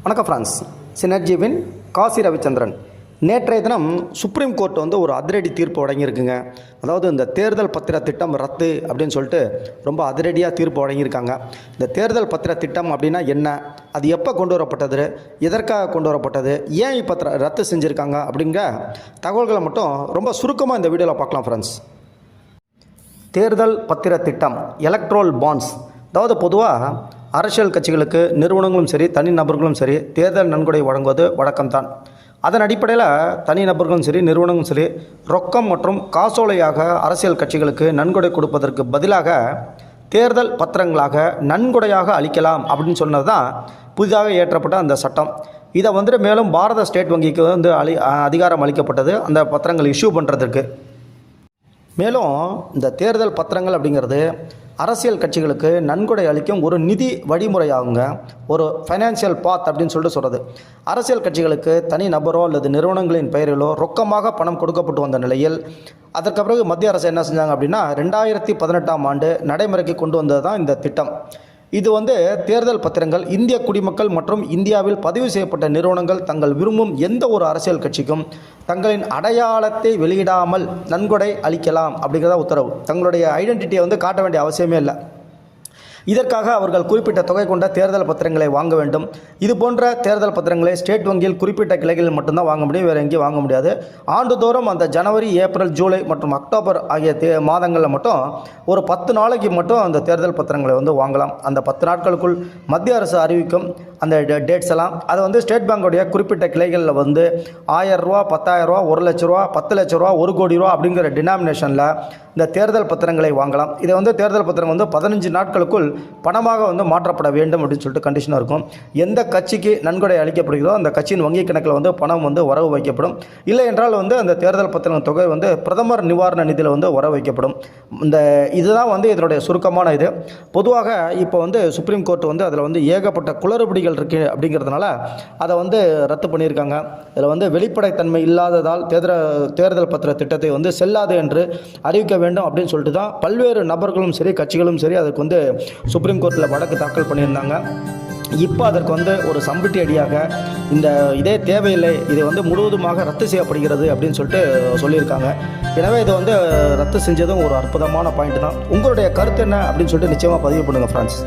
வணக்கம் ஃப்ரான்ஸ். சினர்ஜீவின் காசி ரவிச்சந்திரன். நேற்றைய தினம் சுப்ரீம் கோர்ட் ஒரு அதிரடி தீர்ப்பு வழங்கியிருக்குங்க. அதாவது இந்த தேர்தல் பத்திர திட்டம் ரத்து அப்படின்னு சொல்லிட்டு ரொம்ப அதிரடியாக தீர்ப்பு வழங்கியிருக்காங்க. இந்த தேர்தல் பத்திர திட்டம் அப்படின்னா என்ன, அது எப்போ கொண்டு வரப்பட்டது, எதற்காக கொண்டு வரப்பட்டது, ஏன் இப்போ ரத்து செஞ்சுருக்காங்க அப்படிங்கிற தகவல்களை மட்டும் ரொம்ப சுருக்கமாக இந்த வீடியோவில் பார்க்கலாம் ஃப்ரெண்ட்ஸ். தேர்தல் பத்திர திட்டம், எலக்ட்ரோல் பாண்ட்ஸ், அதாவது பொதுவாக அரசியல் கட்சிகளுக்கு நிறுவனங்களும் சரி தனிநபர்களும் சரி தேர்தல் நன்கொடை வழங்குவது வழக்கம்தான். அதன் அடிப்படையில் தனிநபர்களும் சரி நிறுவனங்களும் சரி ரொக்கம் மற்றும் காசோலையாக அரசியல் கட்சிகளுக்கு நன்கொடை கொடுப்பதற்கு பதிலாக தேர்தல் பத்திரங்களாக நன்கொடையாக அளிக்கலாம் அப்படின்னு சொன்னது தான் புதிதாக ஏற்றப்பட்ட அந்த சட்டம். இதை மேலும் பாரத ஸ்டேட் வங்கிக்கு அதிகாரம் அளிக்கப்பட்டது அந்த பத்திரங்கள் இஷ்யூ பண்ணுறதுக்கு. மேலும் இந்த தேர்தல் பத்திரங்கள் அப்படிங்கிறது அரசியல் கட்சிகளுக்கு நன்கொடை அளிக்கும் ஒரு நிதி வழிமுறையாகுங்க, ஒரு ஃபைனான்சியல் பாத் அப்படின்னு சொல்கிறது. அரசியல் கட்சிகளுக்கு தனி நபரோ அல்லது நிறுவனங்களின் பெயரிலோ ரொக்கமாக பணம் கொடுக்கப்பட்டு வந்த நிலையில் அதற்கு பிறகு மத்திய அரசு என்ன செஞ்சாங்க அப்படின்னா 2018ஆம் ஆண்டு நடைமுறைக்கு கொண்டு வந்தது தான் இந்த திட்டம். இது தேர்தல் பத்திரங்கள் இந்திய குடிமக்கள் மற்றும் இந்தியாவில் பதிவு செய்யப்பட்ட நிறுவனங்கள் தங்கள் விரும்பும் எந்த ஒரு அரசியல் கட்சிக்கும் தங்களின் அடையாளத்தை வெளியிடாமல் நன்கொடை அளிக்கலாம் அப்படிங்கிறத உத்தரவு. தங்களுடைய ஐடென்டிட்டியை காட்ட வேண்டிய அவசியமே இல்லை. இதற்காக அவர்கள் குறிப்பிட்ட தொகை கொண்ட தேர்தல் பத்திரங்களை வாங்க வேண்டும். இது போன்ற தேர்தல் பத்திரங்களை ஸ்டேட் வங்கியில் குறிப்பிட்ட கிளைகளில் மட்டும்தான் வாங்க முடியும், வேறு எங்கேயும் வாங்க முடியாது. ஆண்டுதோறும் அந்த ஜனவரி, ஏப்ரல், ஜூலை மற்றும் அக்டோபர் ஆகிய மாதங்களில் மட்டும் ஒரு 10 நாளைக்கு மட்டும் அந்த தேர்தல் பத்திரங்களை வாங்கலாம். அந்த 10 நாட்களுக்குள் மத்திய அரசு அறிவிக்கும் அந்த டேட்ஸ் எல்லாம் அதை ஸ்டேட் பேங்கோடைய குறிப்பிட்ட கிளைகளில் 1000 ரூபா, 10,000 ரூபா, 1 லட்ச ரூபா, 10 லட்ச ரூபா, 1 கோடி ரூபா அப்படிங்கிற டினாமினேஷனில் இந்த தேர்தல் பத்திரங்களை வாங்கலாம். இதை தேர்தல் பத்திரம் 15 நாட்களுக்குள் பணமாக மாற்றப்பட வேண்டும் அப்படின்னு சொல்லிட்டு கண்டிஷனாக இருக்கும். எந்த கட்சிக்கு நன்கொடை அளிக்கப்படுகிறதோ அந்த கட்சியின் வங்கி கணக்கில் பணம் வரவு வைக்கப்படும். இல்லை என்றால் அந்த தேர்தல் பத்திரம் தொகை பிரதமர் நிவாரண நிதியில் வரவு வைக்கப்படும். இதுதான் இதனுடைய சுருக்கமான இது. பொதுவாக இப்போ சுப்ரீம் கோர்ட் அதில் ஏகப்பட்ட குளறுபடிகள் இருக்குது அப்படிங்கிறதுனால அதை ரத்து பண்ணியிருக்காங்க. இதில் வெளிப்படைத்தன்மை இல்லாததால் தேர்தல் பத்திர திட்டத்தை செல்லாது என்று அறிவிக்க வேண்டும் அப்படின்னு சொல்லிட்டு தான் பல்வேறு நபர்களும் சரி கட்சிகளும் சரி அதுக்கு சுப்ரீம் கோர்ட்டில் வழக்கு தாக்கல் பண்ணியிருந்தாங்க. இப்போ அதற்கு ஒரு சம்பிட்டி அடியாக இதே தேவையில்லை, இது முழுவதுமாக ரத்து செய்யப்படுகிறது அப்படின்னு சொல்லிட்டு சொல்லியிருக்காங்க. எனவே இது ரத்து செஞ்சதும் ஒரு அற்புதமான பாயிண்ட் தான். உங்களுடைய கருத்து என்ன அப்படின்னு சொல்லிட்டு நிச்சயமாக பதிவு பண்ணுங்கள் ஃப்ரெண்ட்ஸ்.